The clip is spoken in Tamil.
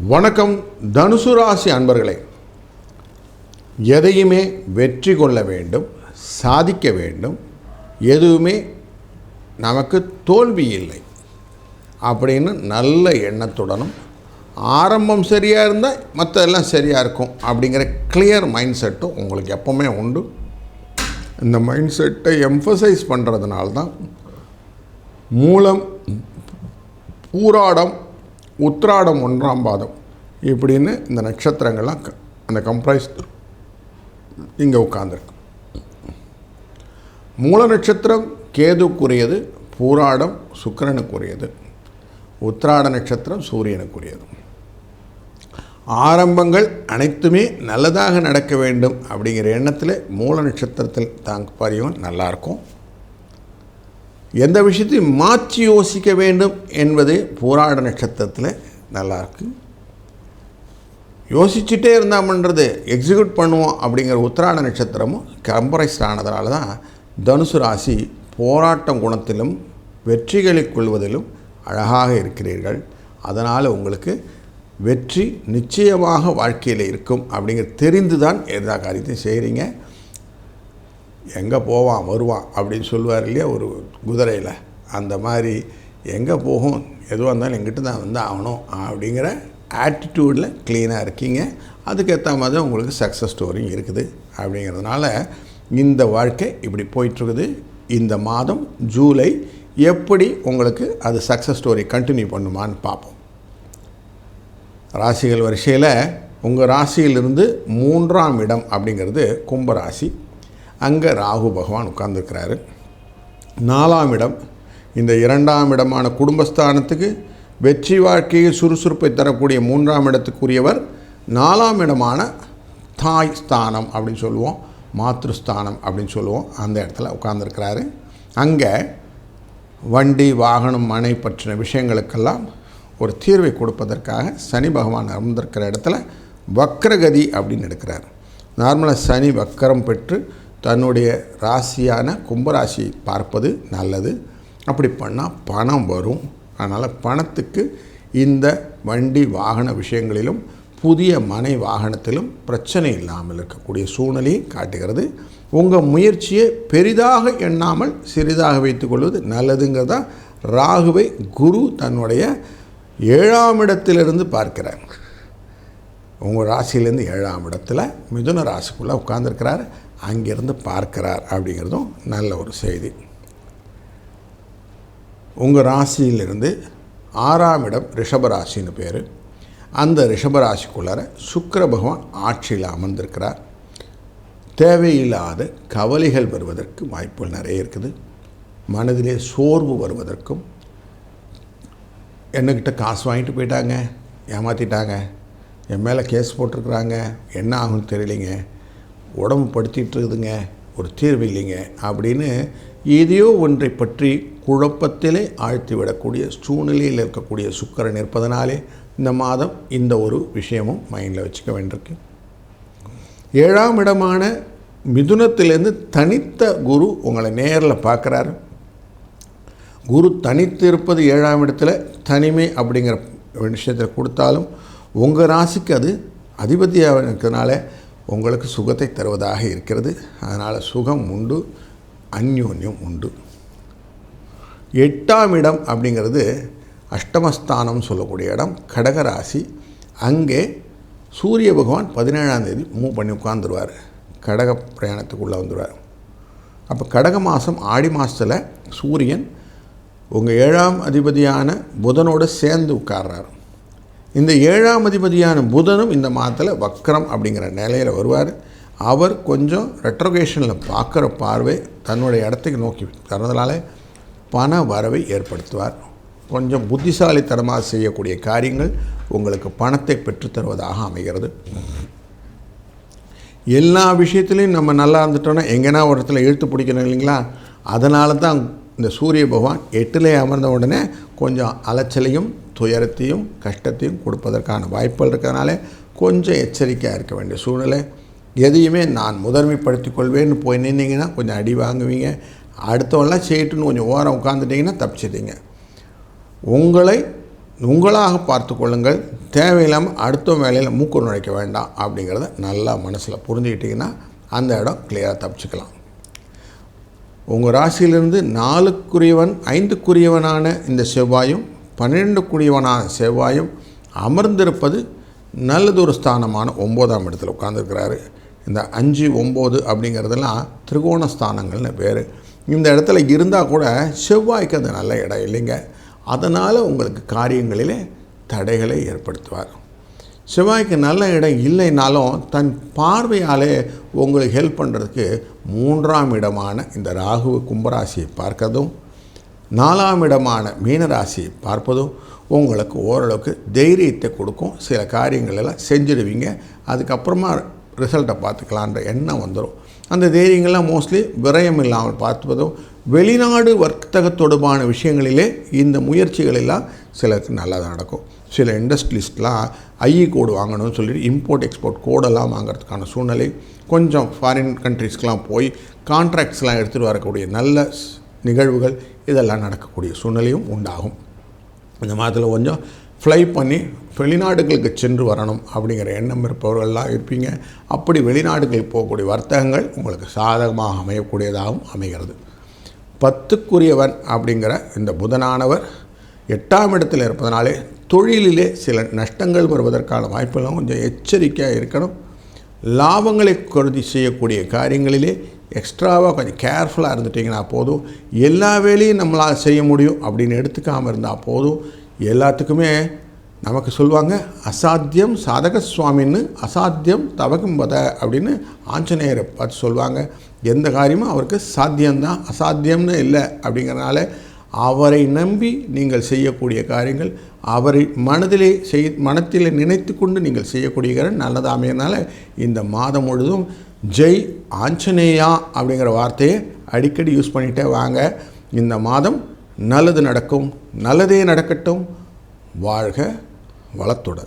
வணக்கம் தனுசு ராசி அன்பர்களே. எதையுமே வெற்றி கொள்ள வேண்டும், சாதிக்க வேண்டும், எதுவுமே நமக்கு தோல்வி இல்லை அப்படின்னு நல்ல எண்ணத்துடனும் ஆரம்பம் சரியாக இருந்தால் மற்றெல்லாம் சரியாக இருக்கும் அப்படிங்கிற கிளியர் மைண்ட் செட்டும் உங்களுக்கு எப்போவுமே உண்டு. இந்த மைண்ட் செட்டை எம்ஃபசைஸ் பண்ணுறதுனால தான் மூலம், பூராடம், உத்திராடம், ஒன்றாம் பாதம் இப்படின்னு இந்த நட்சத்திரங்கள்லாம் அந்த கம்ப்ரைஸ் இங்கே உட்காந்துருக்கு. மூல நட்சத்திரம் கேதுக்குரியது, பூராடம் சுக்கிரனுக்குரியது, உத்திராட நட்சத்திரம் சூரியனுக்குரியது. ஆரம்பங்கள் அனைத்துமே நல்லதாக நடக்க வேண்டும் அப்படிங்கிற எண்ணத்தில் மூல நட்சத்திரத்தில் தாங்க பாரியவன் நல்லாயிருக்கும். எந்த விஷயத்தையும் மாற்றி யோசிக்க வேண்டும் என்பது பூராட நட்சத்திரத்தில் நல்லாயிருக்கு. யோசிச்சுட்டே இருந்தாமன்றது எக்ஸிக்யூட் பண்ணுவோம் அப்படிங்கிற உத்திராட நட்சத்திரமும் கம்பரைஸ்ட் ஆனதுனால தான் தனுசு ராசி போராட்டம் குணத்திலும் வெற்றிகளை கொள்வதிலும் அழகாக இருக்கிறீர்கள். அதனால் உங்களுக்கு வெற்றி நிச்சயமாக வாழ்க்கையில் இருக்கும் அப்படிங்கிற தெரிந்து தான் எல்லா காரியத்தையும் செய்கிறீங்க. எங்கே போவான் வருவான் அப்படின்னு சொல்லுவார் இல்லையா ஒரு குதிரையில், அந்த மாதிரி எங்கே போகும் எதுவாக இருந்தாலும் எங்கிட்ட தான் வந்து ஆகணும் அப்படிங்கிற ஆட்டிடியூடில் க்ளீனாக இருக்கீங்க. அதுக்கேற்ற மாதிரி உங்களுக்கு சக்ஸஸ் ஸ்டோரி இருக்குது. அப்படிங்கிறதுனால இந்த வாழ்க்கை இப்படி போயிட்டுருக்குது. இந்த மாதம் ஜூலை எப்படி உங்களுக்கு அது சக்ஸஸ் ஸ்டோரி கண்டினியூ பண்ணுமான்னு பார்ப்போம். ராசிகள் வரிசையில் உங்கள் ராசியிலிருந்து 3ஆம் இடம் அப்படிங்கிறது கும்பராசி. அங்கே ராகு பகவான் உட்கார்ந்துருக்கிறாரு. 4ஆம் இடம், இந்த 2ஆம் இடமான குடும்பஸ்தானத்துக்கு வெற்றி வாழ்க்கையில் சுறுசுறுப்பை தரக்கூடிய 3ஆம் இடத்துக்குரியவர் 4ஆம் இடமான தாய் ஸ்தானம் அப்படின்னு சொல்லுவோம், மாத்ருஸ்தானம் அப்படின்னு சொல்லுவோம், அந்த இடத்துல உட்கார்ந்துருக்கிறாரு. அங்கே வண்டி, வாகனம், மனை பற்றின விஷயங்களுக்கெல்லாம் ஒரு தீர்வை கொடுப்பதற்காக சனி பகவான் அமர்ந்திருக்கிற இடத்துல வக்ரகதி அப்படின்னு எடுக்கிறார். நார்மலாக சனி வக்கரம் பெற்று தன்னுடைய ராசியான கும்பராசியை பார்ப்பது நல்லது. அப்படி பண்ணால் பணம் வரும். அதனால் பணத்துக்கு இந்த வண்டி வாகன விஷயங்களிலும் புதிய மனை வாகனத்திலும் பிரச்சனை இல்லாமல் இருக்கக்கூடிய சூழ்நிலையை காட்டுகிறது. உங்கள் முயற்சியை பெரிதாக எண்ணாமல் சிறிதாக வைத்துக்கொள்வது நல்லதுங்கிறதா ராகுவை குரு தன்னுடைய 7ஆம் இடத்திலிருந்து பார்க்கிறார். உங்கள் ராசியிலேருந்து 7ஆம் இடத்துல மிதுன ராசிக்குள்ளே உட்கார்ந்துருக்கிறார், அங்கிருந்து பார்க்கிறார் அப்படிங்கிறதும் நல்ல ஒரு செய்தி. உங்கள் ராசியிலிருந்து 6ஆம் இடம் ரிஷபராசின்னு பேர். அந்த ரிஷபராசிக்குள்ளார சுக்கிர பகவான் ஆட்சியில் அமர்ந்திருக்கிறார். தேவையில்லாத கவலைகள் வருவதற்கு வாய்ப்புகள் நிறைய இருக்குது. மனதிலே சோர்வு வருவதற்கும், என்கிட்ட காசு வாங்கிட்டு போயிட்டாங்க, ஏமாற்றிட்டாங்க, என் மேலே கேஸ் போட்டிருக்குறாங்க, என்ன ஆகும்னு தெரியலைங்க, உடம்பு படுத்திகிட்டு இருக்குதுங்க, ஒரு தீர்வு இல்லைங்க அப்படின்னு எதையோ ஒன்றை பற்றி குழப்பத்திலே ஆழ்த்திவிடக்கூடிய சூழ்நிலையில் இருக்கக்கூடிய சுக்கிரன் இருப்பதனாலே இந்த மாதம் இந்த ஒரு விஷயமும் மைண்டில் வச்சுக்க வேண்டியிருக்கு. 7ஆம் இடமான மிதுனத்திலேருந்து தனித்த குரு உங்களை நேரில் பார்க்குறாரு. குரு தனித்து இருப்பது 7ஆம் இடத்துல தனிமை அப்படிங்கிற விஷயத்தில் கொடுத்தாலும் உங்கள் ராசிக்கு அது அதிபதியாக இருக்கிறதுனால உங்களுக்கு சுகத்தை தருவதாக இருக்கிறது. அதனால் சுகம் உண்டு, அந்யோன்யம் உண்டு. 8ஆம் இடம் அப்படிங்கிறது அஷ்டமஸ்தானம் சொல்லக்கூடிய இடம், கடகராசி. அங்கே சூரிய பகவான் 17ஆம் தேதி மூவ் பண்ணி உட்காந்துருவார், கடக பிரயாணத்துக்குள்ளே வந்துடுவார். அப்போ கடக மாதம் ஆடி மாதத்தில் சூரியன் உங்கள் 7ஆம் அதிபதியான புதனோடு சேர்ந்து உட்கார்றார். இந்த 7ஆம் அதிபதியான புதனும் இந்த மாதத்தில் வக்ரம் அப்படிங்கிற நிலையில் வருவார். அவர் கொஞ்சம் ரெட்ரோகேஷனில் பார்க்குற பார்வை தன்னுடைய இடத்துக்கு நோக்கி தரதுனால பண வரவை ஏற்படுத்துவார். கொஞ்சம் புத்திசாலித்தனமாக செய்யக்கூடிய காரியங்கள் உங்களுக்கு பணத்தை பெற்றுத்தருவதாக அமைகிறது. எல்லா விஷயத்துலையும் நம்ம நல்லா இருந்துட்டோன்னா எங்கேனா ஒரு இடத்துல இழுத்து பிடிக்கணும் இல்லைங்களா? அதனால தான் இந்த சூரிய பகவான் 8லே அமர்ந்த உடனே கொஞ்சம் அலைச்சலையும் துயரத்தையும் கஷ்டத்தையும் கொடுப்பதற்கான வாய்ப்புகள் இருக்கிறதுனால கொஞ்சம் எச்சரிக்கையாக இருக்க வேண்டிய சூழ்நிலை. எதையுமே நான் முதன்மைப்படுத்திக் கொள்வேன்னு போய் நின்னீங்கன்னா கொஞ்சம் அடி வாங்குவீங்க. அடுத்தவெல்லாம் செய்யட்டுன்னு கொஞ்சம் ஓரம் உட்காந்துட்டிங்கன்னா தப்பிச்சிட்டீங்க. உங்களை உங்களாக பார்த்து கொள்ளுங்கள். தேவையில்லாமல் அடுத்த வேலையில் மூக்கு நுழைக்க வேண்டாம் அப்படிங்கிறத நல்லா மனசில் புரிஞ்சுக்கிட்டிங்கன்னா அந்த இடம் கிளியராக தப்பிச்சுக்கலாம். உங்கள் ராசியிலிருந்து 4க்குரியவன் 5க்குரியவனான இந்த செவ்வாயும் 12க்குரியவனான செவ்வாயும் அமர்ந்திருப்பது நல்லதொரு ஸ்தானமான 9ஆம் இடத்துல உட்கார்ந்துருக்கிறாரு. இந்த 5, 9 அப்படிங்கிறதெல்லாம் திரிகோண ஸ்தானங்கள்னு பேர். இந்த இடத்துல இருந்தால் கூட செவ்வாய்க்கு அது நல்ல இடம் இல்லைங்க. அதனால் உங்களுக்கு காரியங்களிலே தடைகளை ஏற்படுத்துவார். செவ்வாய்க்கு நல்ல இடம் இல்லைனாலும் தன் பார்வையாலே உங்களுக்கு ஹெல்ப் பண்ணுறதுக்கு 3ஆம் இடமான இந்த ராகு கும்பராசியை பார்க்கறதும் 4ஆம் இடமான மீனராசியை பார்ப்பதும் உங்களுக்கு ஓரளவுக்கு தைரியத்தை கொடுக்கும். சில காரியங்களெல்லாம் செஞ்சுடுவீங்க. அதுக்கப்புறமா ரிசல்ட்டை பார்த்துக்கலான்ற எண்ணம் வந்துடும். அந்த தைரியங்கள்லாம் மோஸ்ட்லி விரயம் இல்லாமல் பார்ப்பதும் வெளிநாடு வர்த்தக தொடர்பான விஷயங்களிலே இந்த முயற்சிகளெல்லாம் சிலருக்கு நல்லா நடக்கும். சில இண்டஸ்ட்ரியலிஸ்ட்லாம் ஐஇ கோடு வாங்கணும்னு சொல்லிட்டு இம்போர்ட் எக்ஸ்போர்ட் கோடெல்லாம் வாங்கிறதுக்கான சூழ்நிலை, கொஞ்சம் ஃபாரின் கண்ட்ரீஸ்க்கெலாம் போய் கான்ட்ராக்ட்ஸ்லாம் எடுத்துகிட்டு வரக்கூடிய நல்ல நிகழ்வுகள் இதெல்லாம் நடக்கக்கூடிய சூழ்நிலையும் உண்டாகும். இந்த மாதத்தில் கொஞ்சம் ஃப்ளை பண்ணி வெளிநாடுகளுக்கு சென்று வரணும் அப்படிங்கிற எண்ணம் இருப்பவர்கள்லாம் இருப்பீங்க. அப்படி வெளிநாடுகளுக்கு போகக்கூடிய வர்த்தகங்கள் உங்களுக்கு சாதகமாக அமையக்கூடியதாகவும் அமைகிறது. 10க்குரியவன் அப்படிங்கிற இந்த புதனானவர் 8ஆம் இடத்தில் இருப்பதனாலே தொழிலிலே சில நஷ்டங்கள் வருவதற்கான வாய்ப்பெல்லாம் கொஞ்சம் எச்சரிக்கையாக இருக்கணும். லாபங்களை கருதி செய்யக்கூடிய காரியங்களிலே எக்ஸ்ட்ராவாக கொஞ்சம் கேர்ஃபுல்லாக இருந்துட்டிங்கன்னா போதும். எல்லா வேலையும் நம்மளால் செய்ய முடியும் அப்படின்னு எடுத்துக்காமல் இருந்தால் போதும். எல்லாத்துக்குமே நமக்கு சொல்லுவாங்க, அசாத்தியம் சாதக சுவாமின்னு அசாத்தியம் தவகும்பத அப்படின்னு ஆஞ்சநேயரை பார்த்து சொல்லுவாங்க. எந்த காரியமும் அவருக்கு சாத்தியம்தான், அசாத்தியம்னு இல்லை. அப்படிங்கிறனால அவரை நம்பி நீங்கள் செய்யக்கூடிய காரியங்கள் அவரை மனத்தில் நினைத்து கொண்டு நீங்கள் செய்யக்கூடிய நல்லதாமையினால இந்த மாதம் முழுதும் ஜெய் ஆஞ்சநேயா அப்படிங்கிற வார்த்தையை அடிக்கடி யூஸ் பண்ணிகிட்டே வாங்க. இந்த மாதம் நல்லது நடக்கும். நல்லதே நடக்கட்டும். வாழ்க வளத்துடன்.